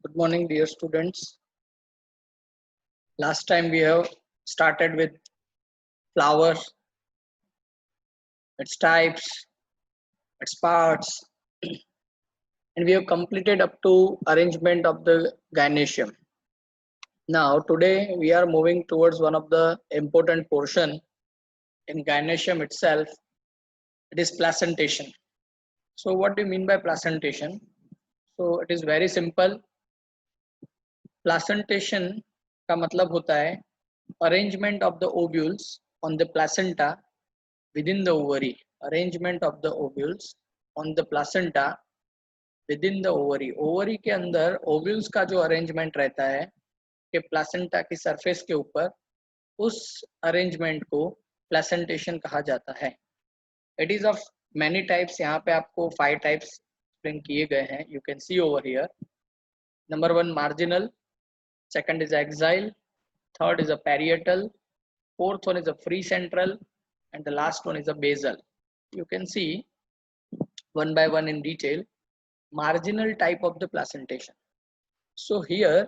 Good morning, dear students. Last time we have started with flower, its types, its parts, and we have completed up to arrangement of the gynoecium. Now, today we are moving towards one of the important portion in gynoecium itself. It is placentation. So, what do you mean by placentation? So, it is very simple. Placentation का मतलब होता है arrangement of the ovules on the placenta within the ovary. Arrangement of the ovules on the placenta within the ovary. Ovary के अंदर ovules का जो arrangement रहता है कि placenta की surface के ऊपर, उस arrangement को placentation कहा जाता है. It is of many types. यहाँ पे आपको 5 types explain किए गए हैं. You can see over here. Number 1 marginal, second is axial, third is a parietal, fourth one is a free central, and the last one is a basal. You can see one by one in detail marginal type of the placentation. So here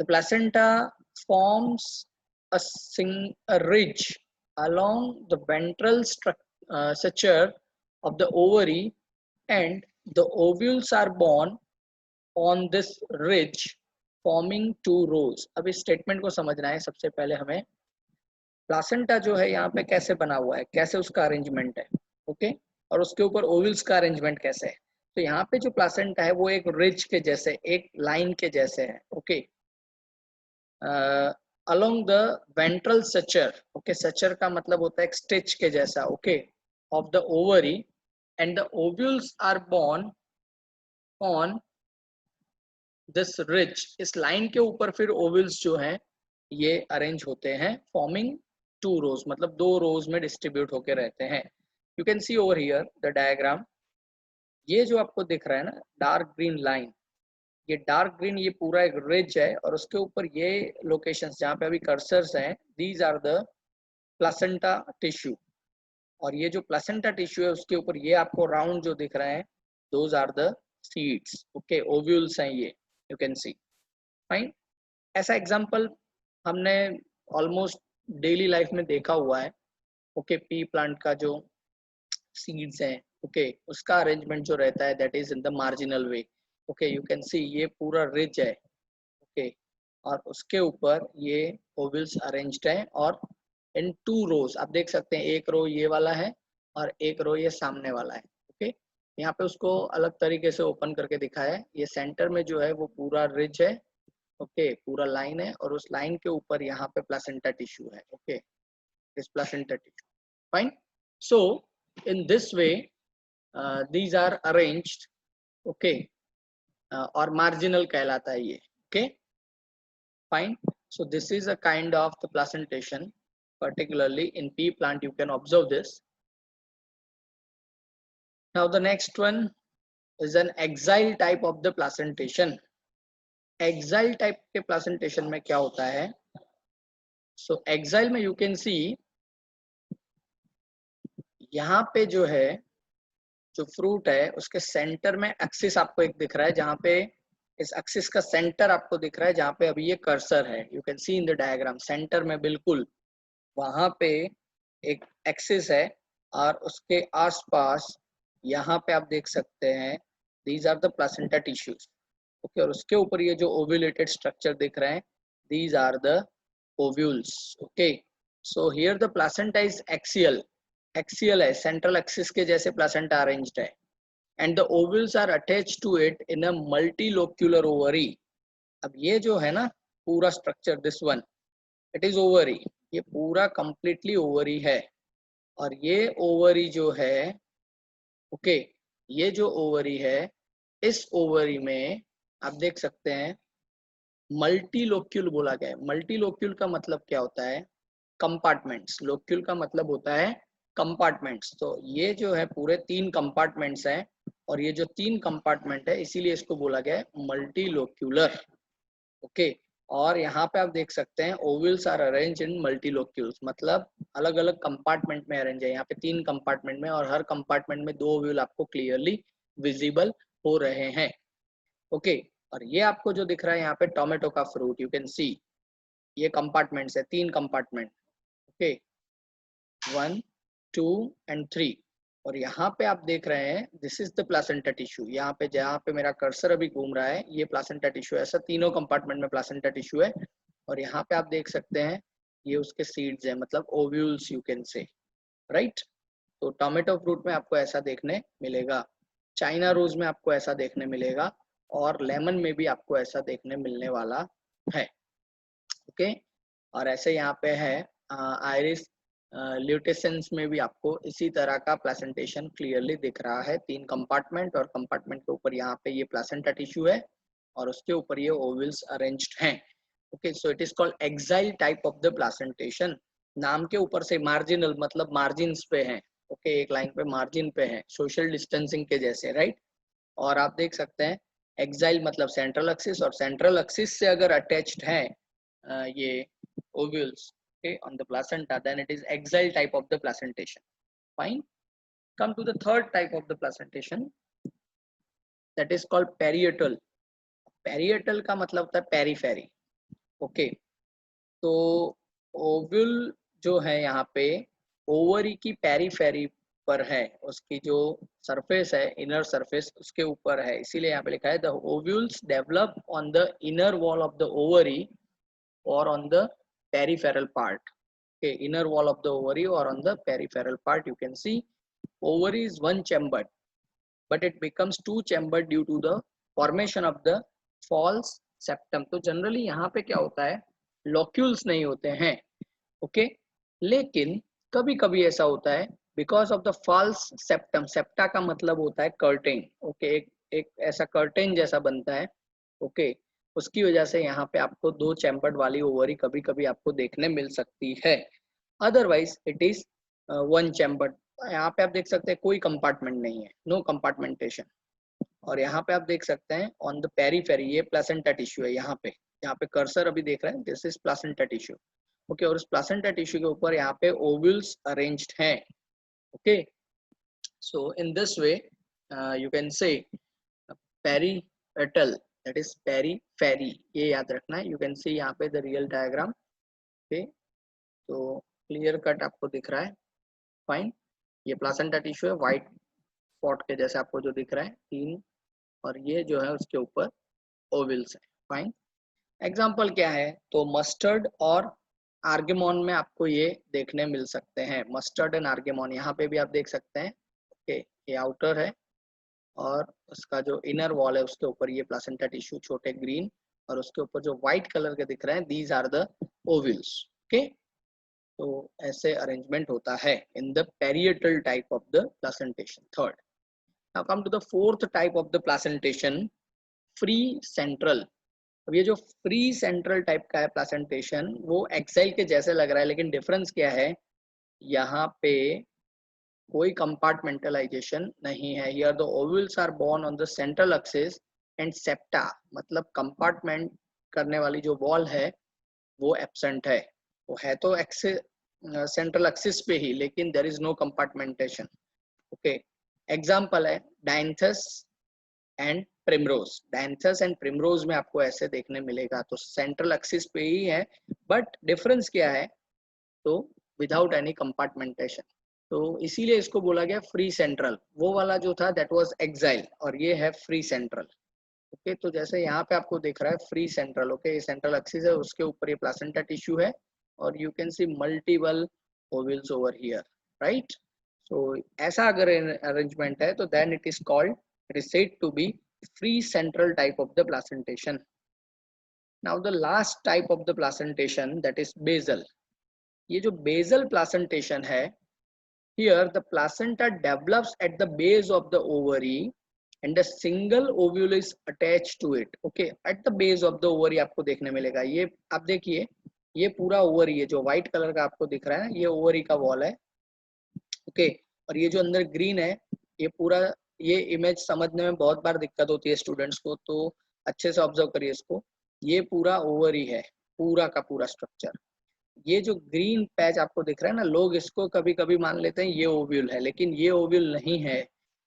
the placenta forms a ridge along the ventral suture of the ovary, and the ovules are born on this ridge forming 2 rows. अब इस statement को समझना है. सबसे पहले हमें placenta जो है यहाँ पे कैसे बना हुआ है, कैसे उसका अरेंजमेंट है, ओके, और उसके ऊपर ओवल्स का अरेंजमेंट कैसे है. तो यहाँ पे जो प्लासेंटा है वो एक रिज के जैसे, एक लाइन के जैसे है, okay, along the ventral suture. Okay, suture का मतलब होता है एक स्टिच के जैसा, okay, of the ovary, and the ovules are borne on this ridge. इस लाइन के ऊपर फिर ओव्यूल्स जो हैं ये अरेंज होते हैं फॉर्मिंग 2 रोज, मतलब 2 रोज में डिस्ट्रीब्यूट होके रहते हैं. You can C over here the diagram. ये जो आपको दिख रहा है ना डार्क ग्रीन लाइन, ये डार्क ग्रीन, ये पूरा एक रिज है, और उसके ऊपर ये लोकेशंस जहाँ पे अभी कर्सर्स हैं, these are the placenta tissue. और ये जो प्लासेंटा टिश्यू है उसके ऊपर ये आपको राउंड जो दिख रहे हैं, those are the seeds, okay, ovules हैं ये. You can see fine. ऐसा एग्जांपल हमने ऑलमोस्ट डेली लाइफ में देखा हुआ है, ओके. पी प्लांट का जो सीड्स हैं, ओके, उसका अरेंजमेंट जो रहता है that is in the marginal way, okay. You can सी ये पूरा रिज है, ओके, और उसके ऊपर ये ओवल्स अरेंज्ड है, और इन 2 रोज आप देख सकते हैं, एक रो ये वाला है और एक रो ये सामने वाला है, ओके. यहाँ पे उसको अलग तरीके से ओपन करके दिखाया है. ये सेंटर में जो है वो पूरा रिज है, ओके, पूरा लाइन है, और उस लाइन के ऊपर यहाँ पे प्लासेंटा टिश्यू है, okay, this placenta tissue. Fine. So in this way these are arranged, okay, और मार्जिनल कहलाता है ये, okay. Fine. So this is a kind of the placentation, particularly in pea plant you can observe this. Now the next one is an axial type of the placentation. Axial type के placentation में क्या होता है? So axial में you can see यहाँ पे जो है, जो फ्रूट है उसके सेंटर में एक्सिस आपको एक दिख रहा है, जहाँ पे इस एक्सिस का सेंटर आपको दिख रहा है, जहाँ पे अभी ये कर्सर है. You can C in the diagram, centre में बिल्कुल वहां पे एक एक्सिस है, और उसके आसपास यहाँ पे आप देख सकते हैं these are the placenta tissues, okay. और उसके ऊपर ये जो ओव्यूलेटेड स्ट्रक्चर दिख रहे हैं, these are the ovules, okay. So here the placenta is axial. Axial है, सेंट्रल एक्सिस के जैसे प्लासेंटा अरेंज्ड है, and the ovules are attached to it in a multilocular ovary. अब ये जो है ना पूरा structure, this one, it is ovary. ये पूरा कंप्लीटली ओवरी है, और ये ओवरी जो है, ओके, ये जो ओवरी है, इस ओवरी में आप देख सकते हैं मल्टीलोक्यूल बोला गया है. मल्टीलोक्यूल का मतलब क्या होता है? कंपार्टमेंट्स. लोक्यूल का मतलब होता है कंपार्टमेंट्स. तो ये जो है पूरे 3 कंपार्टमेंट्स हैं, और ये जो 3 कंपार्टमेंट है इसीलिए इसको बोला गया है मल्टीलोक्यूलर, ओके. और यहाँ पे आप देख सकते हैं ओवल्स आर अरेंज इन मल्टीलोक्यूल्स, मतलब अलग अलग कंपार्टमेंट में अरेंज है. यहाँ पे 3 कंपार्टमेंट में, और हर कंपार्टमेंट में 2 ओवल आपको क्लियरली विजिबल हो रहे हैं, ओके. और ये आपको जो दिख रहा है यहाँ पे टोमेटो का फ्रूट, यू कैन सी ये कंपार्टमेंट्स है, 3 कंपार्टमेंट, ओके 1 2 एंड 3। और यहाँ पे आप देख रहे हैं this is the placenta tissue, यहाँ पे जहाँ पे मेरा कर्सर अभी घूम रहा है ये प्लासेंटा टिश्यू, ऐसा तीनों कंपार्टमेंट में प्लासेंटा टिश्यू है। और यहाँ पे आप देख सकते हैं ये उसके सीड्स है, मतलब ओव्यूल्स यू कैन से, राइट। तो टोमेटो फ्रूट में आपको ऐसा देखने मिलेगा, चाइना रोज में आपको ऐसा देखने मिलेगा, और लेमन में भी आपको ऐसा देखने मिलने वाला है, ओके। और ऐसे यहाँ पे है आयरिस ल्यूटेसेंस में भी आपको इसी तरह का प्लेसेंटेशन क्लियरली दिख रहा है, 3 कंपार्टमेंट, और कंपार्टमेंट के ऊपर यहाँ पे ये प्लेसेंटा टिश्यू है और उसके ऊपर ये ओवल्स अरेंज्ड हैं, okay. So it is called axile type of the placentation. नाम के ऊपर से मार्जिनल मतलब मार्जिन पे है, ओके, एक लाइन पे मार्जिन पे है, सोशल डिस्टेंसिंग के जैसे, राइट। और आप देख सकते हैं एक्साइल मतलब सेंट्रल एक्सिस, और सेंट्रल एक्सिस से अगर अटैच्ड है ये ovules, okay, on the placenta, then it is axile type of the placentation. Fine. Come to the third type of the placentation, that is called parietal. Parietal का मतलब होता है periphery, okay. तो ovule जो है यहाँ पे ओवरी की पेरीफेरी पर है, उसकी जो सरफेस है इनर सरफेस उसके ऊपर है, इसीलिए यहाँ पे लिखा है the ovules develop on the inner wall of the ovary or on the peripheral part, okay, inner wall of the ovary or on the peripheral part. You can see ovary is one chambered, but it becomes two chambered due to the formation of the false septum. तो generally यहाँ पे क्या होता है, locules नहीं होते हैं, okay, लेकिन कभी कभी ऐसा होता है because of the false septum, septa का मतलब होता है कर्टेन, ओके, एक ऐसा कर्टेन जैसा बनता है, ओके, उसकी वजह से यहाँ पे आपको 2 चैम्बर्ड वाली ओवरी कभी कभी आपको देखने मिल सकती है, अदरवाइज इट इज 1 चैम्बर्ड। यहाँ पे आप देख सकते हैं कोई कंपार्टमेंट नहीं है, नो कंपार्टमेंटेशन। और यहाँ पे आप देख सकते हैं ऑन द पेरीफेरी ये प्लेसेंटा टिश्यू है, यहाँ पे कर्सर अभी देख रहे हैं, this is placenta tissue, okay. और उस प्लेसेंटा टिश्यू के ऊपर यहाँ पे ओव्यूल्स अरेंज्ड हैं, okay. So in this way you can say parietal, that is periphery, ये याद रखना है। यू कैन सी यहाँ पे द रियल डायग्राम, ओके, तो क्लियर कट आपको दिख रहा है, फाइन। ये प्लेसेंटा टिश्यू है, व्हाइट स्पॉट के जैसे आपको जो दिख रहा है 3, और ये जो है उसके ऊपर ओवल्स है, फाइन। एग्जाम्पल क्या है, तो मस्टर्ड और आर्गेमोन में आपको ये देखने मिल सकते हैं, मस्टर्ड एंड आर्गेमोन, यहाँ पे भी आप देख सकते हैं, ओके, ये आउटर है और उसका जो इनर वॉल है उसके ऊपर ये प्लेसेंटा टिश्यू छोटे ग्रीन, और उसके ऊपर जो व्हाइट कलर के दिख रहे हैं these are the ovules, okay. तो ऐसे अरेंजमेंट होता है in the parietal type of the placentation. Third, now come to the fourth type of the placentation, free central. अब ये जो फ्री सेंट्रल टाइप का है प्लेसेंटेशन वो एक्साइल के जैसे लग रहा है, लेकिन डिफरेंस क्या है, यहाँ पे कोई कंपार्टमेंटलाइजेशन नहीं है। Here the ovules are borne on the central axis and septa, मतलब कंपार्टमेंट करने वाली जो वॉल है वो एब्सेंट है, वो है तो एक्सिस सेंट्रल एक्सिस पे ही, लेकिन there is no compartmentation, okay. Example है dianthus and primrose, dianthus and primrose में आपको ऐसे देखने मिलेगा, तो सेंट्रल एक्सिस पे ही है, बट डिफरेंस क्या है, तो विदाउट एनी कंपार्टमेंटेशन, तो इसीलिए इसको बोला गया फ्री सेंट्रल। वो वाला जो था दैट वाज एक्साइल, और ये है फ्री सेंट्रल, ओके। तो जैसे यहाँ पे आपको दिख रहा है फ्री सेंट्रल, ओके, ये सेंट्रल एक्सिस है, उसके ऊपर ये प्लेसेंटा टिश्यू है, और you can see multiple ovules over here, right. So ऐसा अगर अरेंजमेंट है तो then it is called, it is said to be free central type of the placentation. Now the last type of the placentation, that is basal. ये जो basal placentation है, here the placenta develops at the base of the ovary and a single ovule is attached to it, okay, at the base of the ovary आपको देखने मिलेगा। ये आप देखिए ये पूरा ओवरी है, जो व्हाइट कलर का आपको दिख रहा है ये ओवरी का वॉल है, ओके। और ये जो अंदर ग्रीन है ये पूरा, ये इमेज समझने में बहुत बार दिक्कत होती है स्टूडेंट्स को, तो अच्छे से ऑब्जर्व करिए इसको, ये पूरा ओवरी है, पूरा का पूरा स्ट्रक्चर। ये जो ग्रीन पैच आपको दिख रहा है ना, लोग इसको कभी कभी मान लेते हैं ये ओव्यूल है, लेकिन ये ओव्यूल नहीं है,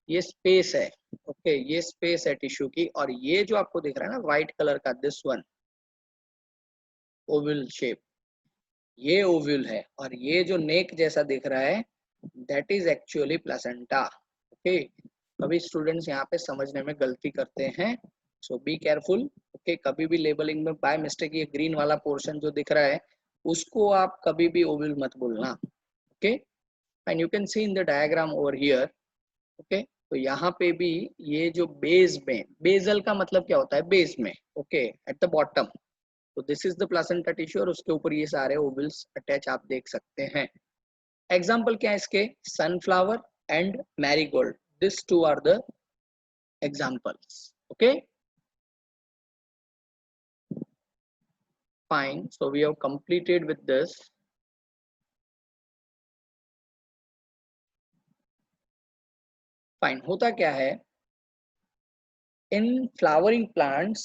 ये स्पेस है, ओके ये स्पेस है टिश्यू की, और ये जो आपको दिख रहा है ना व्हाइट कलर का, दिस वन ओवल शेप, ये ओव्यूल है, और ये जो नेक जैसा दिख रहा है that is actually placenta. Okay, कभी स्टूडेंट्स यहाँ पे समझने में गलती करते हैं, सो बी केयरफुल। ओके, कभी भी लेबलिंग में बाय मिस्टेक ये ग्रीन वाला पोर्शन जो दिख रहा है उसको आप कभी भी ओव्यूल मत बोलना। Okay, and you can C in the diagram over here. Okay, तो यहाँ पे भी ये जो बेस में, बेजल का मतलब क्या होता है, बेस में, ओके एट द बॉटम, तो this is the placenta tissue, और उसके ऊपर ये सारे ओवल्स अटैच आप देख सकते हैं। एग्जाम्पल क्या है इसके, sunflower and marigold, this two are the examples. Okay fine, so we have completed with this. Fine, होता क्या है in flowering plants,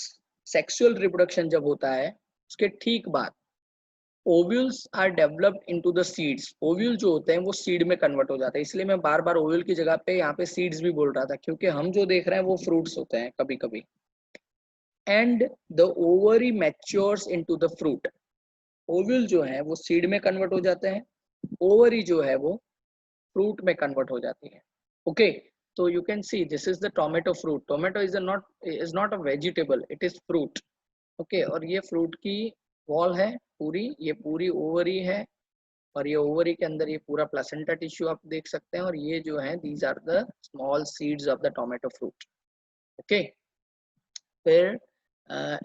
sexual reproduction जब होता है उसके ठीक बाद ovules are developed into the seeds. Ovule जो होते हैं वो सीड में कन्वर्ट हो जाते हैं, इसलिए मैं बार बार ओव्यूल की जगह पे यहाँ पे सीड्स भी बोल रहा था, क्योंकि हम जो देख रहे हैं वो फ्रूट्स होते हैं कभी कभी। And the ovary matures into the fruit, ovule जो है वो सीड में कन्वर्ट हो जाते हैं, ओवरी जो है वो फ्रूट में कन्वर्ट हो जाती है। ओके, तो you can see this is the tomato fruit, tomato is not a vegetable, it is fruit. Okay, और ये फ्रूट की वॉल है पूरी, ये पूरी ओवरी है, और ये ओवरी के अंदर ये पूरा प्लेसेंटा टिश्यू आप देख सकते हैं, और ये जो है these are the small seeds of the tomato fruit. Okay, फिर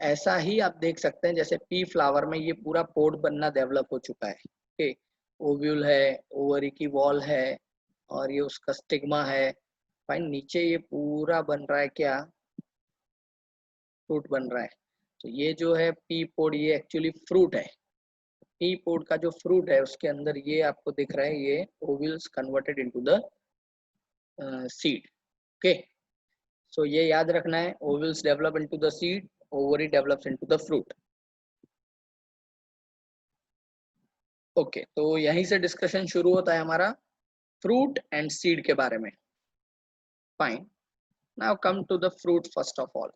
ऐसा ही आप देख सकते हैं जैसे पी फ्लावर में ये पूरा पोड बनना डेवलप हो चुका है। ओके, ओव्यूल है, ओवरी की वॉल है, और ये उसका स्टिग्मा है। फाइन, नीचे ये पूरा बन रहा है क्या, फ्रूट बन रहा है। तो ये जो है पी पोड, ये एक्चुअली फ्रूट है। पी पोड का जो फ्रूट है उसके अंदर ये आपको दिख रहा है, ये ovules converted into the seed. Okay, so ये याद रखना है, ovules develop into the seed, ovary develops into the fruit. Okay, तो यहीं से डिस्कशन शुरू होता है हमारा फ्रूट एंड सीड के बारे में। Fine, now come to the fruit first of all.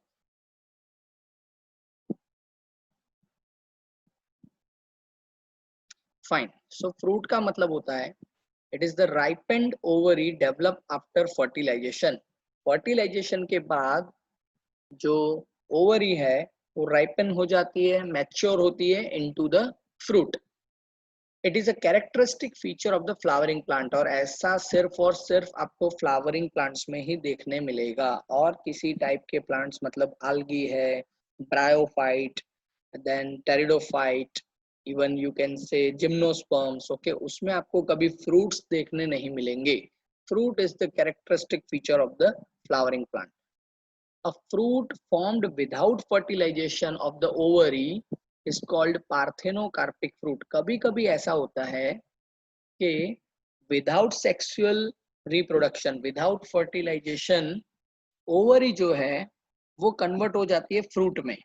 Fine, so fruit का मतलब होता है it is the ripened ovary develop after fertilization. Fertilization के बाद जो ओवरी है वो राइपन हो जाती है, मैच्योर होती है into the fruit. It is a characteristic feature of the flowering plant, और ऐसा सिर्फ और सिर्फ आपको फ्लावरिंग प्लांट्स में ही देखने मिलेगा, और किसी टाइप के प्लांट्स मतलब algae है, bryophyte, then pteridophyte, even you can say gymnosperms, okay, उसमें आपको कभी फ्रूट्स देखने नहीं मिलेंगे। Fruit is the characteristic feature of the flowering plant. A fruit formed without fertilization of the ovary is called parthenocarpic fruit। कभी कभी ऐसा होता है कि without sexual reproduction, without fertilization, ovary जो है वो कन्वर्ट हो जाती है फ्रूट में,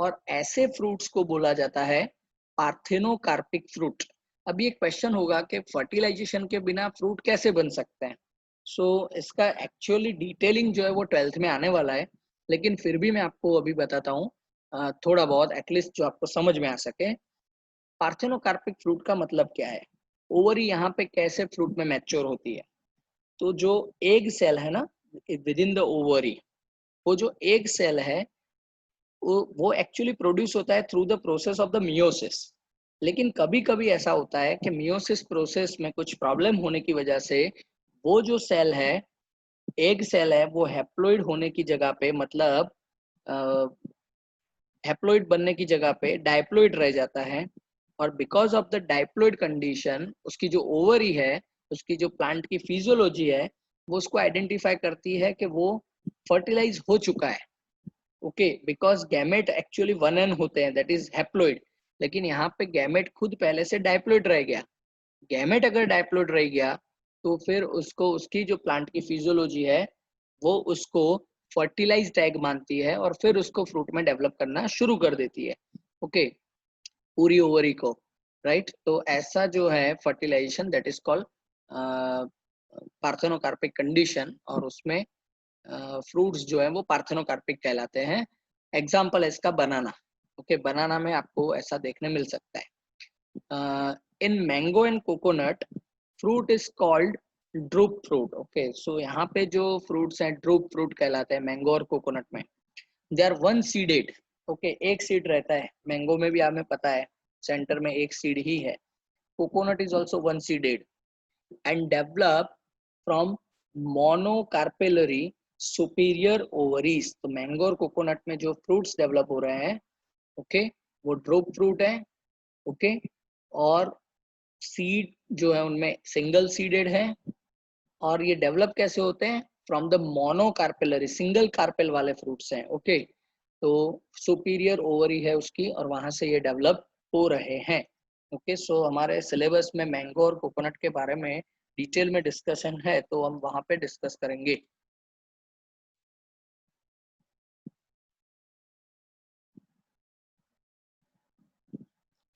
और ऐसे फ्रूट्स को बोला जाता है पार्थेनोकार्पिक फ्रूट। अभी एक क्वेश्चन होगा कि फर्टिलाइजेशन के बिना फ्रूट कैसे बन सकते हैं। सो इसका एक्चुअली डिटेलिंग जो है वो 12th में आने वाला है, लेकिन फिर भी मैं आपको अभी बताता हूँ थोड़ा बहुत, एटलीस्ट जो आपको समझ में आ सके। पार्थेनोकार्पिक फ्रूट का मतलब क्या है, ओवरी यहाँ पे कैसे फ्रूट में मैच्योर होती है। तो जो एग सेल है ना विद इन द ओवरी, वो जो एग सेल है वो एक्चुअली प्रोड्यूस होता है through the process of the meiosis. लेकिन कभी कभी ऐसा होता है कि मियोसिस प्रोसेस में कुछ प्रॉब्लम होने की वजह से वो जो सेल है, एग सेल है, वो हैप्लॉइड होने की जगह पे, मतलब हैप्लॉइड बनने की जगह पे डाइप्लॉइड रह जाता है, और because of the diploid condition उसकी जो ओवरी है, उसकी जो प्लांट की फिजियोलॉजी है, वो उसको आइडेंटिफाई करती है कि वो फर्टिलाइज हो चुका है। Okay, because gamete actually one N होते हैं, दैट इज हैप्लॉइड, लेकिन यहाँ पे गैमेट खुद पहले से डाइप्लॉइड रह गया। गैमेट अगर डाइप्लॉइड रह गया तो फिर उसको, उसकी जो प्लांट की फिजियोलॉजी है वो उसको फर्टिलाइज टैग मानती है, और फिर उसको फ्रूट में डेवलप करना शुरू कर देती है। ओके, पूरी ओवरी को, राइट। तो ऐसा जो है fertilization that is called parthenocarpic condition, और उसमें फ्रूट्स जो है वो पार्थेनोकार्पिक कहलाते हैं। एग्जाम्पल है इसका बनाना। ओके, बनाना में आपको ऐसा देखने मिल सकता है। In mango and coconut fruit is called drupe fruit. Okay, so यहाँ पे जो फ्रूट्स हैं ड्रूप फ्रूट कहलाते हैं मैंगो और कोकोनट में। They are one seeded. Okay, एक सीड रहता है। मैंगो में भी हमें पता है सेंटर में एक सीड ही है। Coconut is also one seeded and develop from monocarpellary superior ovaries। तो मैंगो और कोकोनट में जो फ्रूट्स डेवलप हो रहे हैं, ओके, वो ड्रूप फ्रूट है। ओके, और सीड जो है उनमें सिंगल सीडेड है। और ये डेवलप कैसे होते हैं? From the monocarpellary, single carpel वाले फ्रूट्स हैं। ओके, तो सुपीरियर ओवरी है उसकी और वहां से ये डेवलप हो रहे हैं। ओके, सो हमारे सिलेबस में मैंगो और कोकोनट के बारे में डिटेल में डिस्कशन है, तो हम वहां पे डिस्कस करेंगे।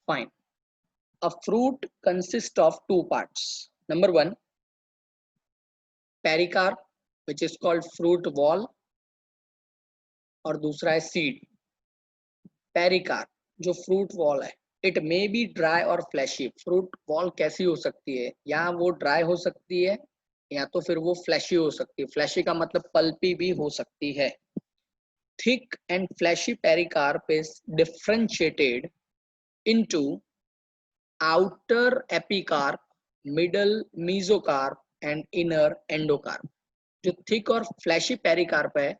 Fine. A fruit consist of two parts. Number one, pericarp which is called fruit wall, और दूसरा है सीड। पेरिकार्प जो फ्रूट वॉल है, इट मे बी ड्राई और फ्लैशी। फ्रूट वॉल कैसी हो सकती है? या वो ड्राई हो सकती है या तो फिर वो फ्लैशी हो सकती है। फ्लैशी का मतलब पल्पी भी हो सकती है। Thick and fleshy pericarp is differentiated into outer epicarp, middle mesocarp and inner endocarp. जो थिक और फ्लैशी पेरिकार्प है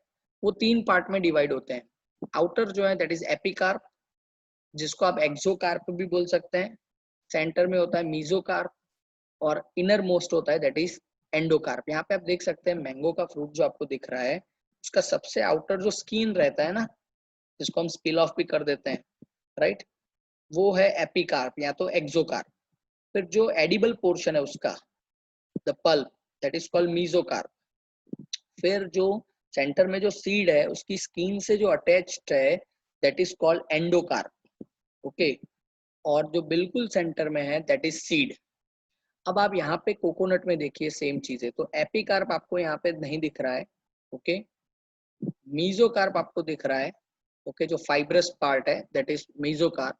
वो तीन पार्ट में डिवाइड होते हैं। आउटर जो है दैट इज एपिकार्प, जिसको आप एक्सोकार्प भी बोल सकते हैं। सेंटर में होता है मीजोकार्प और इनर मोस्ट होता है दैट इज एंडोकार्प। यहाँ पे आप देख सकते हैं मैंगो का फ्रूट जो आपको दिख रहा है, उसका सबसे आउटर जो स्किन रहता है ना, जिसको हम स्पिल ऑफ भी कर देते हैं, राइट, वो है एपिकार्प या तो एक्सोकार्प। फिर जो एडिबल पोर्शन है उसका, the pulp, that is called mesocarp. फिर जो सेंटर में जो सीड है उसकी स्किन से जो अटैच्ड है that is called endocarp. Okay, और जो बिल्कुल सेंटर में है दैट इज सीड। अब आप यहाँ पे कोकोनट में देखिए सेम चीज है। तो एपिकार्प आपको यहाँ पे नहीं दिख रहा है। ओके, मीजोकार्प आपको दिख रहा है। ओके, जो फाइब्रस पार्ट है दैट इज मीजोकार्प।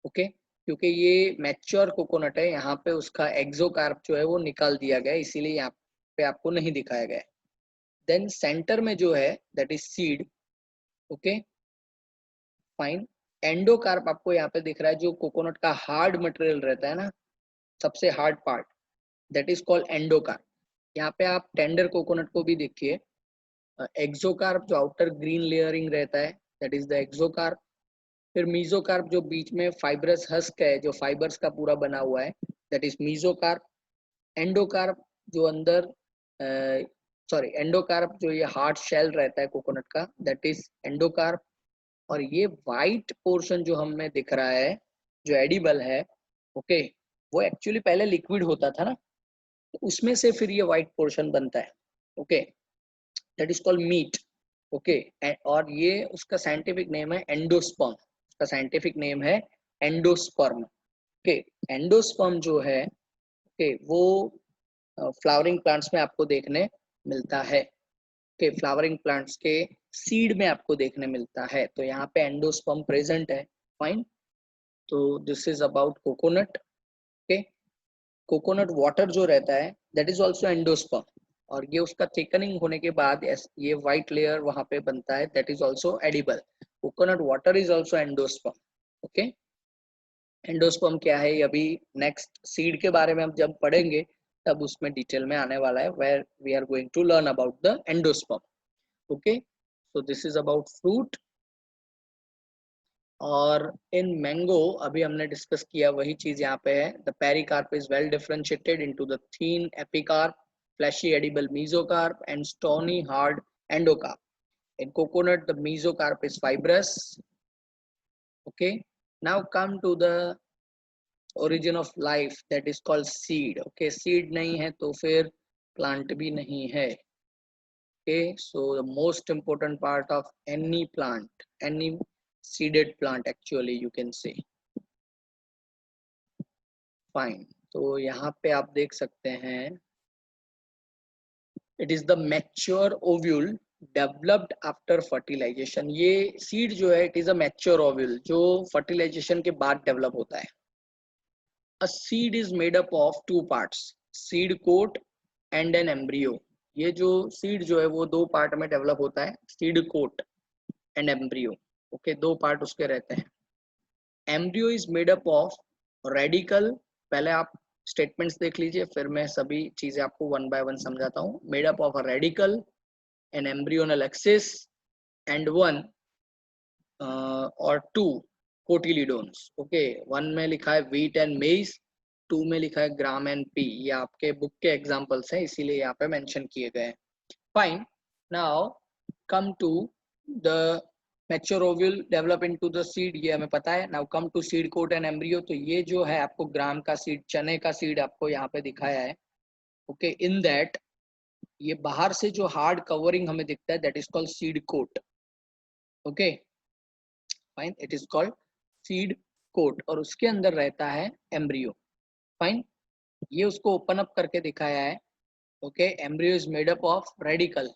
ओके, क्योंकि ये मैच्योर कोकोनट है, यहाँ पे उसका एक्सोकार्प जो है वो निकाल दिया गया है, इसीलिए यहाँ पे आपको नहीं दिखाया गया है। देन सेंटर में जो है that is seed. Okay, fine. Endocarp आपको यहाँ पे दिख रहा है, जो कोकोनट का हार्ड मटेरियल रहता है ना, सबसे hard part, that is called endocarp. यहाँ पे आप टेंडर कोकोनट को भी देखिए, एक्सोकार्प जो आउटर ग्रीन लेयरिंग रहता है दैट इज द एक्सोकार्प। फिर मीजोकार्प जो बीच में फाइब्रस हस्क है, जो फाइबर्स का पूरा बना हुआ है, दैट इज मीजोकार्प। एंडोकार्प जो अंदर, सॉरी, एंडोकार्प जो ये हार्ड शेल रहता है कोकोनट का, दैट इज एंडोकार्प। और ये वाइट पोर्शन जो हमें दिख रहा है जो एडिबल है, ओके, वो एक्चुअली पहले लिक्विड होता था ना, तो उसमें से फिर ये वाइट पोर्शन बनता है। Okay, that is called meat. Okay, और ये उसका साइंटिफिक नेम है एंडोस्पर्म। उसका साइंटिफिक नेम है एंडोस्पर्म। ओके, एंडोस्पर्म जो है, ओके, वो फ्लावरिंग प्लांट्स में आपको देखने मिलता है। ओके, फ्लावरिंग प्लांट्स के सीड में आपको देखने मिलता है। तो यहाँ पे एंडोस्पर्म प्रेजेंट है। फाइन। तो this is about coconut. Okay, coconut water जो रहता है दैट इज ऑल्सो एंडोस्पर्म, और ये उसका थिकनिंग होने के बाद ये व्हाइट लेयर वहां पे बनता है, that is also edible. Coconut water is also endosperm. Okay, endosperm क्या है ये अभी नेक्स्ट सीड के बारे में हम जब पढ़ेंगे तब उसमें डिटेल में आने वाला है, where we are going to learn about the endosperm. Okay, so this is about fruit. और इन मैंगो अभी हमने डिस्कस किया वही चीज यहाँ पे है। The pericarp is well differentiated into the thin epicarp, fleshy edible mesocarp and stony hard endocarp. In coconut the mesocarp is fibrous. Okay, now come to the origin of life, that is called seed. Okay, seed नहीं है तो फिर plant भी नहीं है। Okay, so the most important part of any plant, any seeded plant actually you can say. Fine, तो यहाँ पे आप देख सकते हैं it is the mature ovule developed after fertilization. ये सीड जो है it is a mature ovule जो फर्टिलाइजेशन के बाद डेवलप होता है। A seed is made up of two parts, seed coat and an embryo. ये जो सीड जो है वो दो पार्ट में डेवलप होता है, seed coat and embryo. Okay, दो पार्ट उसके रहते हैं। Embryo is made up of radical, पहले आप स्टेटमेंट्स देख लीजिए फिर मैं सभी चीजें आपको वन बाय वन समझाता हूँ। Made up of a radical, an embryonal axis and one और टू कोटिलीडोन्स। ओके, वन में लिखा है व्हीट एंड मेज, टू में लिखा है ग्राम एंड पी। ये आपके बुक के एग्जांपल्स हैं इसीलिए यहाँ पे मेंशन किए गए हैं। Fine, now come to the mature ovule develop into the seed, ये हमें पता है। Now come to seed coat and embryo, तो ये जो है आपको ग्राम का सीड, चने का सीड आपको यहाँ पे दिखाया है। ओके, इन दैट ये बाहर से जो हार्ड कवरिंग हमें दिखता है that is called seed coat. Okay fine, it is called seed coat, और उसके अंदर रहता है एम्ब्रियो। फाइन, ये उसको ओपन अप करके दिखाया है। Okay, embryo is made up of radical.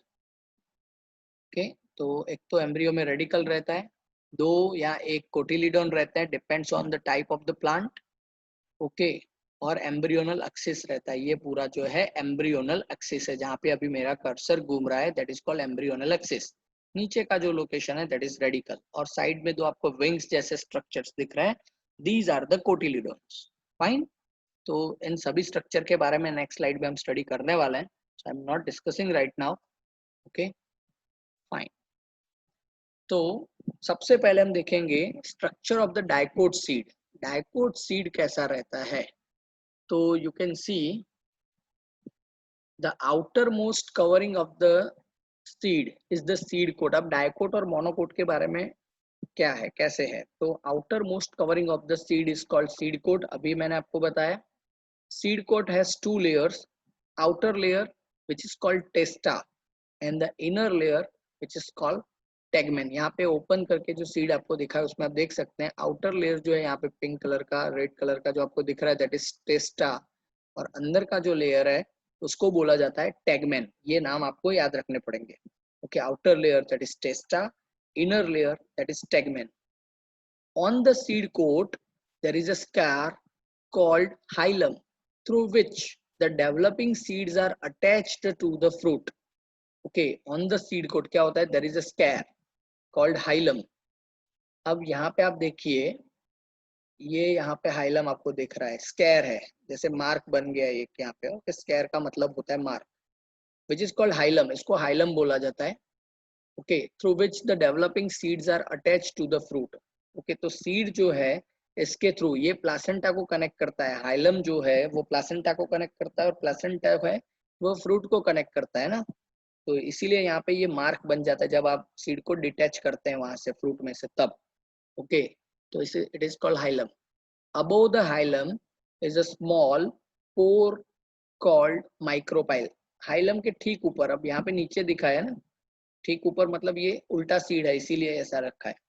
Okay, तो एक तो एम्ब्रियो में रेडिकल रहता है, दो या एक कोटिलीडोन रहता है, depends on the type of the plant. Okay, और एम्ब्रियोनल एक्सिस रहता है। ये पूरा जो है एम्ब्रियोनल एक्सिस है, जहाँ पे अभी मेरा कर्सर घूम रहा है that is called embryonal axis. नीचे का जो लोकेशन है दैट इज रेडिकल, और साइड में दो आपको विंग्स जैसे स्ट्रक्चर्स दिख रहे हैं, दीज आर द कोटिलीडोन्स। फाइन, तो इन सभी स्ट्रक्चर के बारे में नेक्स्ट स्लाइड में हम स्टडी करने वाले हैं, so I am not discussing right now. Okay fine, तो सबसे पहले हम देखेंगे structure of the dicot seed. Dicot seed कैसा रहता है, तो you can see the outer most covering of the seed is the seed coat. अब डाइकोट और मोनोकोट के बारे में क्या है, कैसे है, तो outer most covering of the seed is called seed coat. अभी मैंने आपको बताया seed coat has two layers, outer layer which is called testa and the inner layer which is called tegmen। यहाँ पे ओपन करके जो सीड आपको दिखा है उसमें आप देख सकते हैं आउटर लेयर जो है यहाँ पे पिंक कलर का, रेड कलर का जो आपको दिख रहा है दैट इज टेस्टा, और अंदर का जो लेयर है उसको बोला जाता है टेगमेन। ये नाम आपको याद रखने पड़ेंगे। Okay, outer layer that is टेस्टा, inner layer that is tegmen. On the seed coat there is a scar called hilum through which the developing seeds are attached to the fruit। Okay, on the seed coat क्या होता है, there is a scar called hilum। अब यहाँ पे आप देखिए, ये यहाँ पे हाइलम आपको दिख रहा है, स्कैर है, जैसे मार्क बन गया एक यहाँ पे। ओके, स्कैर का मतलब होता है mark, which is called hilum, इसको हाइलम बोला जाता है। Okay, through which the developing seeds are attached to the fruit. Okay, तो सीड जो है इसके थ्रू ये प्लासेंटा को कनेक्ट करता है, हाइलम जो है वो प्लासेंटा को कनेक्ट करता है, और प्लासेंटा है वो फ्रूट को कनेक्ट करता है ना, तो इसीलिए यहाँ पे ये मार्क बन जाता है जब आप सीड को डिटैच करते हैं वहां से फ्रूट में से तब। ओके, तो इसे it is called hilum. Above the hilum is a small pore called micropyle. Hilum के ठीक ऊपर, अब यहाँ पे नीचे दिखा है ना, ठीक ऊपर मतलब ये उल्टा सीड है इसीलिए ऐसा रखा है।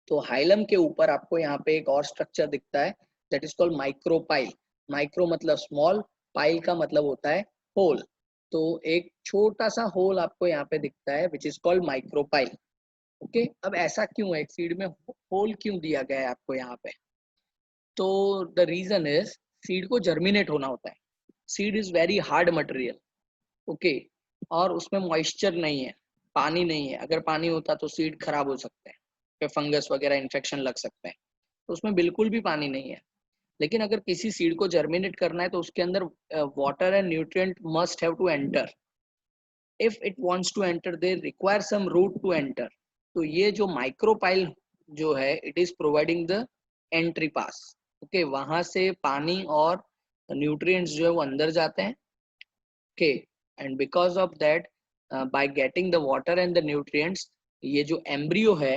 तो हाइलम के ऊपर आपको यहाँ पे एक और स्ट्रक्चर दिखता है that is called micropyle. Micro मतलब स्मॉल, पाइल का मतलब होता है होल, तो एक छोटा सा होल आपको यहाँ पे दिखता है विच इज कॉल्ड माइक्रोपाइल। ओके, अब ऐसा क्यों है, एक सीड में होल क्यों दिया गया है आपको यहाँ पे, तो द रीजन इज सीड को जर्मिनेट होना होता है। Seed is very hard material. Okay, और उसमें मॉइस्चर नहीं है, पानी नहीं है। अगर पानी होता तो सीड खराब हो सकते हैं, फिर फंगस वगैरह इन्फेक्शन लग सकते हैं, तो उसमें बिल्कुल भी पानी नहीं है। लेकिन अगर किसी सीड को जर्मिनेट करना है तो उसके अंदर water and nutrient must have to enter. If it wants to enter they require some route to enter. तो ये जो माइक्रोपाइल जो है it is providing the entry pass. Okay, वहां से पानी और न्यूट्रिएंट्स जो है वो अंदर जाते हैं। Okay, and because of that by getting the water and the nutrients, ये जो एम्ब्रियो है,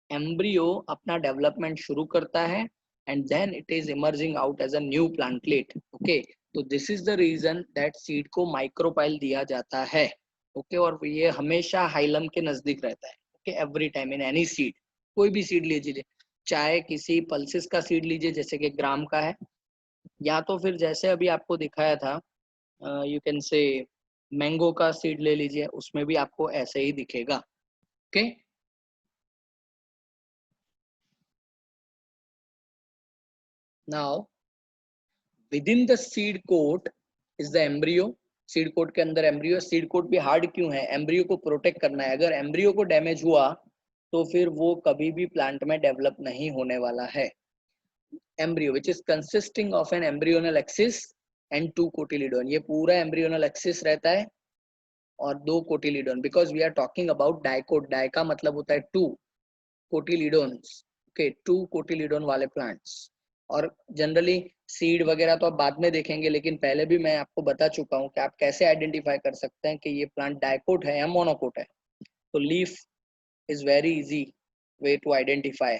एम्ब्रियो अपना डेवलपमेंट शुरू करता है and then it is emerging out as a new plantlet. Okay, तो this is the reason that seed को micropyle दिया जाता है। ओके, और ये हमेशा हाइलम के नजदीक रहता है। Okay, every time in any seed, कोई भी सीड लीजिए, चाहे किसी पल्सिस का सीड लीजिए जैसे कि ग्राम का है, या तो फिर जैसे अभी आपको दिखाया था, यू कैन से मैंगो का सीड ले लीजिए, उसमें भी आपको ऐसे ही दिखेगा। Okay, now within the seed coat is the embryo. Seed coat के अंदर एम्ब्रियो, सीड कोट भी हार्ड क्यों है, एम्ब्रियो को प्रोटेक्ट करना है। अगर एम्ब्रियो को डैमेज हुआ तो फिर वो कभी भी प्लांट में डेवलप नहीं होने वाला है। Embryo which is consisting of an embryonal axis and two cotyledon, ये पूरा एम्ब्रियोनल एक्सिस रहता है और दो cotyledon, because we are talking about dicot, di का मतलब होता है two, cotyledons, okay, two cotyledon वाले प्लांट्स। और जनरली सीड वगैरह तो आप बाद में देखेंगे, लेकिन पहले भी मैं आपको बता चुका हूँ कि आप कैसे आइडेंटिफाई कर सकते हैं कि ये प्लांट डाइकोट है या मोनोकोट है। तो leaf is very easy way to identify.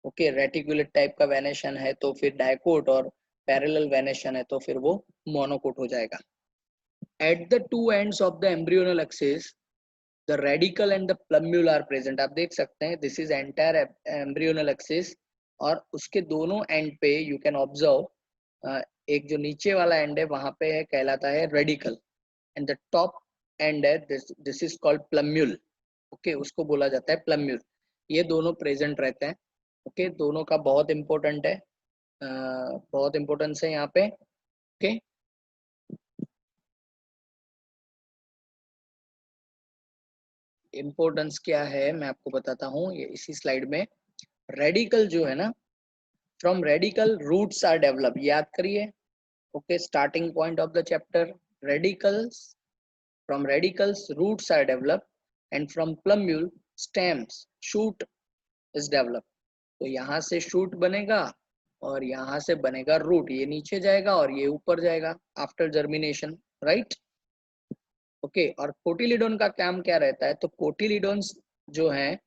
Okay, reticulate type का वेनेशन है तो फिर डाइकोट, और पैरेलल वेनेशन है तो फिर वो मोनोकोट हो जाएगा। At the two ends of the embryonal axis the radical and the plumule are present। आप देख सकते हैं this is entire embryonal axis, और उसके दोनों एंड पे यू कैन ऑब्जर्व एक जो नीचे वाला एंड है वहां पे है, कहलाता है radicle, and the top end है this is called plumule. Okay, उसको बोला जाता है प्लम्यूल। ये दोनों प्रेजेंट रहते हैं। ओके दोनों का बहुत इंपॉर्टेंट है, बहुत इंपॉर्टेंस है यहाँ पे। ओके, इंपॉर्टेंस क्या है मैं आपको बताता हूँ, ये इसी स्लाइड में। रेडिकल जो है ना, from radical roots are develop, याद करिए। Okay, starting point of the chapter, radicals, from radicals roots are develop, and from plumule stems shoot is develop. तो यहाँ से शूट बनेगा और यहाँ से बनेगा रूट, ये नीचे जाएगा और ये ऊपर जाएगा आफ्टर जर्मिनेशन, राइट। ओके, और कोटिलिडोन का काम क्या रहता है, तो कोटिलिडोन्स जो हैं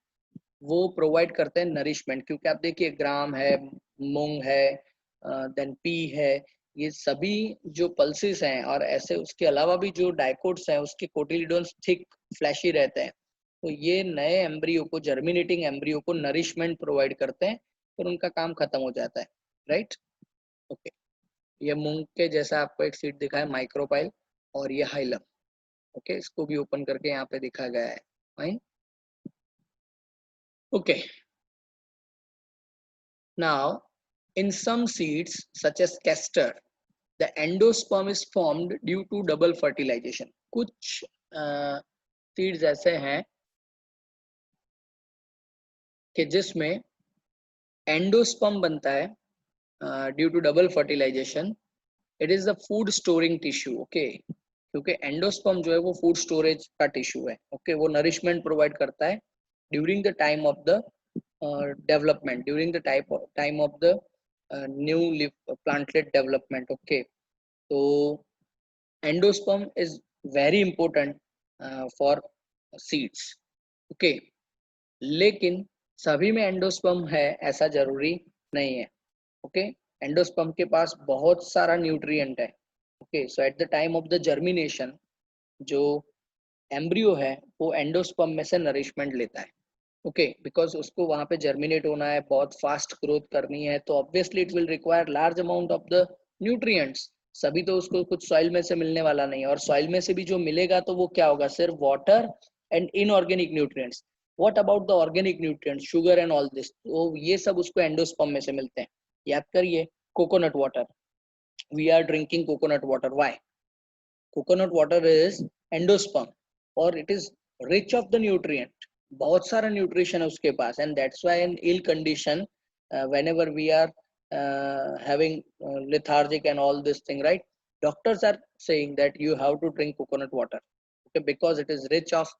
वो प्रोवाइड करते हैं नरिशमेंट, क्योंकि आप देखिए ग्राम है, मूंग है, देन पी है, ये सभी जो पल्सेस हैं, और ऐसे उसके अलावा भी जो डाइकोट्स हैं उसके कोटिलिडोन्स थिक फ्लैशी रहते हैं। तो ये नए एम्ब्रियो को, जर्मिनेटिंग एम्ब्रियो को नरिशमेंट प्रोवाइड करते हैं, फिर उनका काम खत्म हो जाता है, राइट। ओके, ये मूंग के जैसा आपको एक सीड दिखा है, माइक्रोपाइल, और ये हाइलम। ओके, इसको भी ओपन करके यहाँ पे दिखा गया है, fine. Okay, now in some seeds such as castor, the endosperm is formed due to double fertilization। कुछ सीड्स ऐसे हैं कि जिसमें एंडोस्पर्म बनता है due to double fertilization. It is the food storing tissue. Okay, क्योंकि एंडोस्पर्म जो है वो फूड स्टोरेज का टिश्यू है। ओके, वो नरिशमेंट प्रोवाइड करता है during the time of the development, during the time of the new plantlet development। Okay, so endosperm is very important for seeds। okay, लेकिन सभी में एंडोस्पर्म है ऐसा जरूरी नहीं है। ओके, एंडोस्पर्म के पास बहुत सारा न्यूट्रिएंट है। Okay, so eight the time of the germination जो एम्ब्रियो है वो एंडोस्पर्म में से नरिशमेंट लेता है। ओके, बिकॉज उसको वहां पे जर्मिनेट होना है, बहुत फास्ट ग्रोथ करनी है, तो obviously it will require large amount of the nutrients. सभी तो उसको कुछ सॉइल में से मिलने वाला नहीं है, और सॉइल में से भी जो मिलेगा तो वो क्या होगा, सिर्फ water and inorganic nutrients. What about the organic nutrients, sugar and all this, तो ये सब उसको एंडोस्पर्म में से मिलते हैं। याद करिए, coconut water, we are drinking coconut water, why? Coconut water is endosperm, और it is rich of the nutrient, बहुत सारा न्यूट्रिशन है उसके पास, and that's why in ill condition whenever we are having lethargic and all this thing, right, doctors are saying that you have to drink coconut water, okay, because it is rich of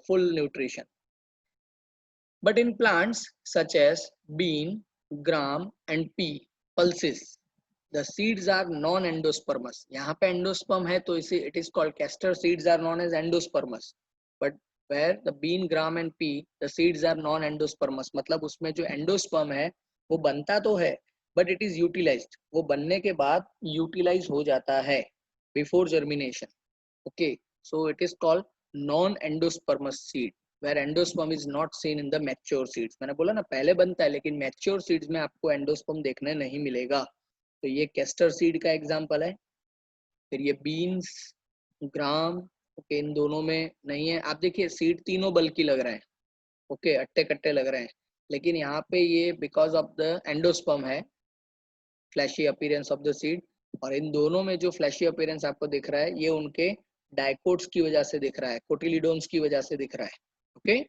full nutrition। but in plants such as bean, gram and pea pulses, the seeds are non endospermous। यहाँ पे endosperm है तो इसे it is called castor seeds are known as endospermous, but where the bean, gram and pea the seeds are non endospermous, मतलब उसमें जो endosperm है वो बनता तो है but it is utilized, वो बनने के बाद यूटिलाइज हो जाता है before germination। okay, so it is called non endospermous seed where endosperm is not seen in the mature seeds। मैंने बोला ना पहले बनता है लेकिन mature seeds में आपको एंडोस्पर्म देखने नहीं मिलेगा। तो ये कैस्टर सीड का एग्जांपल है। फिर ये बीन्स, ग्राम, ओके, इन दोनों में नहीं है। आप देखिए सीड तीनों बल्कि लग रहे हैं, ओके, अट्टे कट्टे लग रहे हैं, लेकिन यहाँ पे ये बिकॉज ऑफ द एंडोस्पर्म है, flashy appearance of the seed. और इन दोनों में जो फ्लैशी अपीयरेंस आपको दिख रहा है ये उनके डाइकोट्स की वजह से दिख रहा है, कोटिलीडोन्स की वजह से दिख रहा है, okay.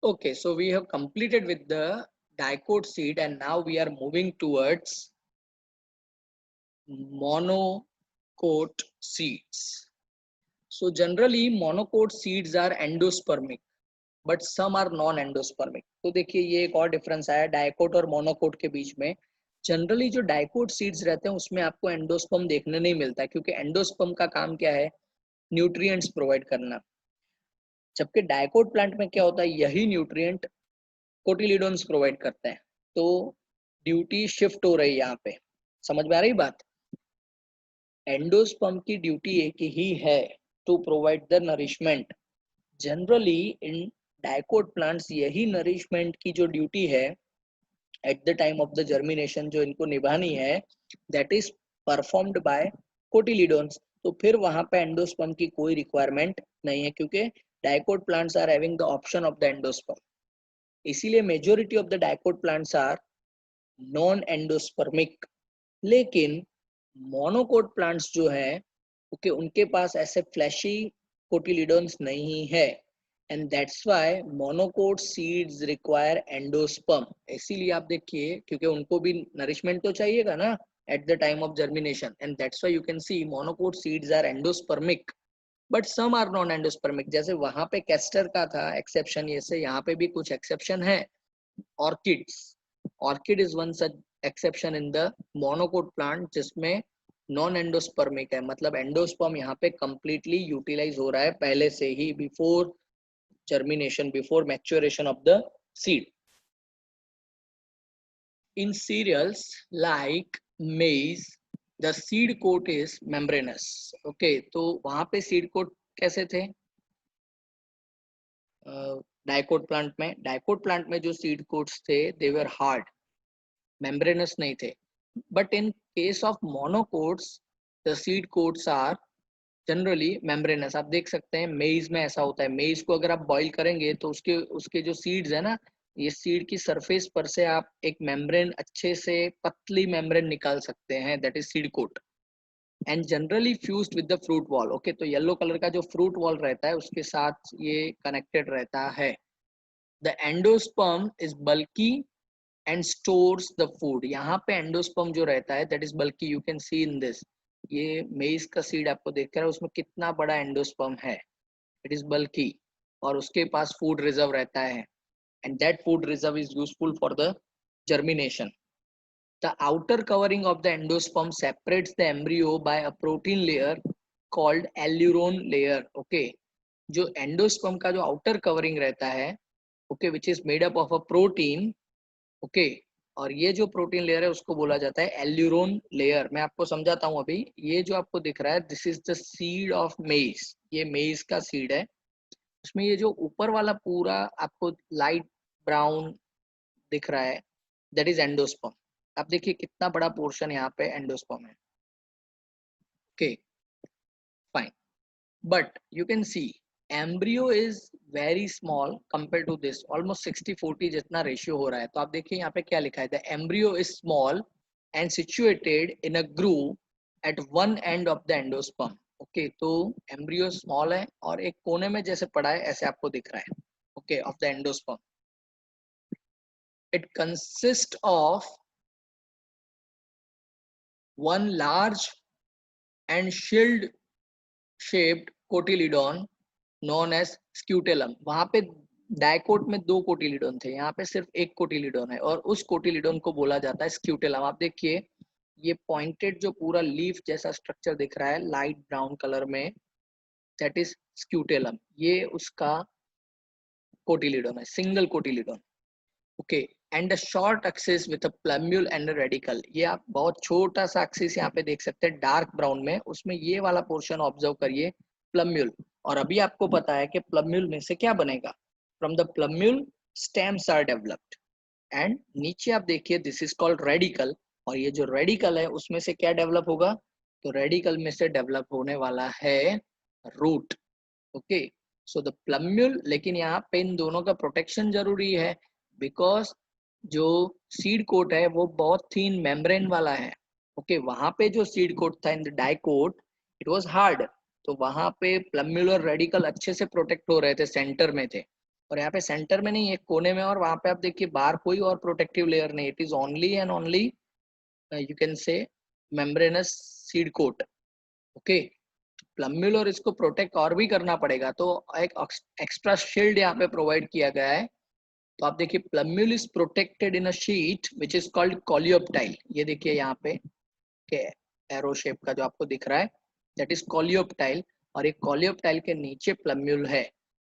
Okay, so we have completed with the dicot seed and now we are moving towards monocote seeds. So generally monocote seeds are endospermic but some are non-endospermic. तो देखिए ये एक और डिफरेंस आया डाइकोट और मोनोकोट के बीच में। Generally जो डाइकोट सीड्स रहते हैं उसमें आपको एंडोस्पर्म देखने नहीं मिलता है, क्योंकि एंडोस्पर्म का काम क्या है, न्यूट्रिएंट्स प्रोवाइड करना। जबकि डाइकोट प्लांट में क्या होता है, यही न्यूट्रिएंट कोटिलीडोन्स प्रोवाइड करते हैं। तो ड्यूटी शिफ्ट हो रही है यहाँ पे, समझ में आ रही बात। एंडोस्पर्म की ड्यूटी एक ही है, to provide the nourishment. Generally in dicot plants यही नरिशमेंट की जो ड्यूटी है at the time of the germination जो इनको निभानी है, that is performed by cotyledons. तो फिर वहां पे एंडोस्पर्म की कोई रिक्वायरमेंट नहीं है, क्योंकि dicot plants are having the option of the endosperm. इसीलिए majority of the dicot plants are non endospermic. लेकिन मोनोकोट प्लांट्स जो है ओके, उनके पास ऐसे फ्लैशी कोटिलीडोन्स नहीं है, and that's why monocot seeds require endosperm. इसीलिए आप देखिए, क्योंकि उनको भी नरिशमेंट तो चाहिएगा ना at the time of germination, and that's why you can see monocot seeds are endospermic but some are non endospermic. जैसे वहां पे कैस्टर का था एक्सेप्शन, ये से यहाँ पे भी कुछ एक्सेप्शन है। Orchids, orchid is one such exception in the monocot plant जिसमें नॉन एंडोस्पर्मिक है, मतलब एंडोस्पर्म यहाँ पे कंप्लीटली यूटिलाइज हो रहा है पहले से ही, before germination, before maturation of the seed. In cereals like maize, the seed coat is membranous. Okay, तो वहां पे seed coat कैसे थे डाइकोट प्लांट में? डाइकोट प्लांट में जो सीड कोट्स थे दे वर हार्ड, मेम्ब्रेनस नहीं थे। But in case of monocots the seed coats are generally membranous. आप देख सकते हैं मेज में ऐसा होता है, मेज को अगर आप बॉईल करेंगे तो उसके उसके जो सीड्स है ना, ये सीड की सरफेस पर से आप एक मेम्ब्रेन, अच्छे से पतली मेम्ब्रेन निकाल सकते हैं, that is seed coat, and generally fused with the fruit wall. Okay, तो येलो कलर का जो फ्रूट वॉल रहता है उसके साथ ये कनेक्टेड रहता है। The endosperm is bulky and stores the food. यहाँ पे एंडोस्पर्म जो रहता है दैट इज बल्कि, you can C in this, ये मेज का सीड आपको देख कर उसमें कितना बड़ा एंडोस्पर्म है, इट इज बल्कि, और उसके पास फूड रिजर्व रहता है, and that food reserve is useful for the germination. The outer covering of the endosperm separates the embryo by a protein layer called alluron layer. Okay, जो endosperm का जो outer covering रहता है okay, which is made up of a protein, okay, और ये जो protein layer है उसको बोला जाता है एल्यूरोन लेयर। मैं आपको समझाता हूँ अभी। ये जो आपको दिख रहा है this is the seed of मेज, ये मेज का सीड है। उसमें ये जो ऊपर वाला पूरा आपको लाइट ब्राउन दिख रहा है दैट इज एंडोस्पर्म। आप देखिए कितना बड़ा पोर्शन यहाँ पे एंडोस्पर्म है, okay fine. But you can C embryo is very small compared to this, almost 60-40 जितना रेशियो हो रहा है। तो आप देखिए यहाँ पे क्या लिखा है, the embryo is small and situated in a groove at one end of the endosperm. Okay, तो embryo small है और एक कोने में जैसे पड़ा है ऐसे आपको दिख रहा है, okay, of the endosperm. It consists of one large and shield shaped cotyledon known as scutellum. वहां पे डाइकोट में 2 कोटिलीडोन थे, यहाँ पे सिर्फ एक कोटिलीडोन है और उस कोटिलीडोन को बोला जाता है स्क्यूटेलम। आप देखिए ये पॉइंटेड जो पूरा लीफ जैसा स्ट्रक्चर दिख रहा है लाइट ब्राउन कलर में, दैट इज स्क्यूटेलम, ये उसका कोटिलीडोन है, single cotyledon, okay. And a short axis with a plumule and radicle. ये आप बहुत छोटा सा एक्सिस यहाँ पे देख सकते हैं डार्क ब्राउन में, उसमें ये वाला पोर्शन ऑब्जर्व करिए, प्लम्यूल। और अभी आपको पता है कि प्लम्यूल में से क्या बनेगा, from the plumule stems are developed, and नीचे आप देखिए दिस इज कॉल्ड रेडिकल, और ये जो रेडिकल है उसमें से क्या डेवलप होगा, तो रेडिकल में से डेवलप होने वाला है root. Okay, so the plumule, लेकिन यहाँ पे इन दोनों का प्रोटेक्शन जरूरी है, बिकॉज जो सीड कोट है वो बहुत थीन मेम्ब्रेन वाला है। ओके, वहां पे जो सीड कोट था in the dicot it was hard, तो वहां पे प्लम्यूल और रेडिकल अच्छे से प्रोटेक्ट हो रहे थे, सेंटर में थे। और यहाँ पे सेंटर में नहीं, एक कोने में, और वहां पे आप देखिए बाहर कोई और प्रोटेक्टिव लेयर नहीं, it is only and only you can say membranous seed coat. Okay, plumule और इसको प्रोटेक्ट और भी करना पड़ेगा, तो एक एक्स्ट्रा शील्ड यहाँ पे प्रोवाइड किया गया है। तो आप देखिए plumule is protected in a sheet which is called coleoptile. ये देखिए यहाँ पे के एरो शेप का जो आपको दिख रहा है दैट इज कोलियोप्टाइल, और एक कोलियोप्टाइल के नीचे प्लम्यूल है,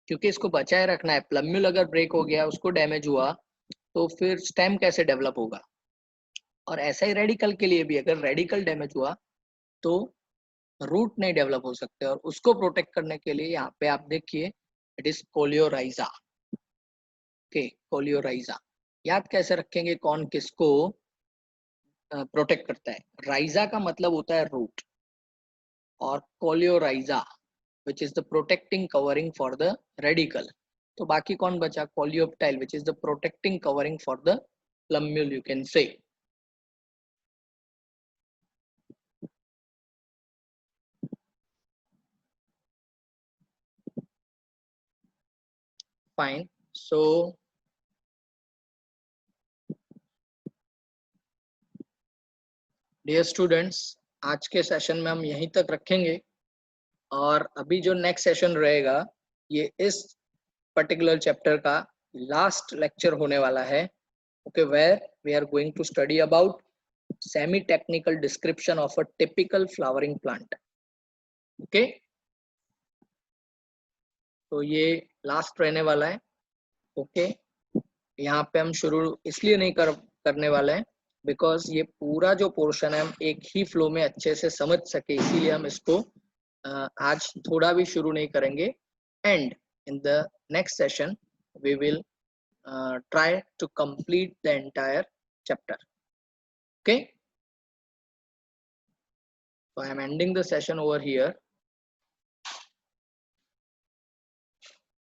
क्योंकि इसको बचाए रखना है। प्लम्यूल अगर ब्रेक हो गया, उसको डैमेज हुआ, तो फिर स्टेम कैसे डेवलप होगा। और ऐसा ही रेडिकल के लिए भी, अगर रेडिकल डैमेज हुआ तो रूट नहीं डेवलप हो सकते, और उसको प्रोटेक्ट करने के लिए यहाँ पे आप देखिए it is coleorhiza. Okay, coleorhiza याद कैसे रखेंगे, कौन किसको प्रोटेक्ट करता है। राइजा का मतलब होता है रूट, और coleorhiza which is the protecting covering for the radical. तो बाकी कौन बचा, coleoptile which is the protecting covering for the plumule, you can say. Fine, so dear students, आज के सेशन में हम यहीं तक रखेंगे, और अभी जो नेक्स्ट सेशन रहेगा ये इस पर्टिकुलर चैप्टर का लास्ट लेक्चर होने वाला है। Okay, where we are going to study about semi technical description of a typical flowering plant. Okay, तो ये लास्ट रहने वाला है। ओके, यहाँ पे हम शुरू इसलिए नहीं करने वाले हैं बिकॉज ये पूरा जो पोर्शन है हम एक ही फ्लो में अच्छे से समझ सके, इसीलिए हम इसको आज थोड़ा भी शुरू नहीं करेंगे। And in the next session we will try to complete the entire chapter. Okay, so I am ending the session over here.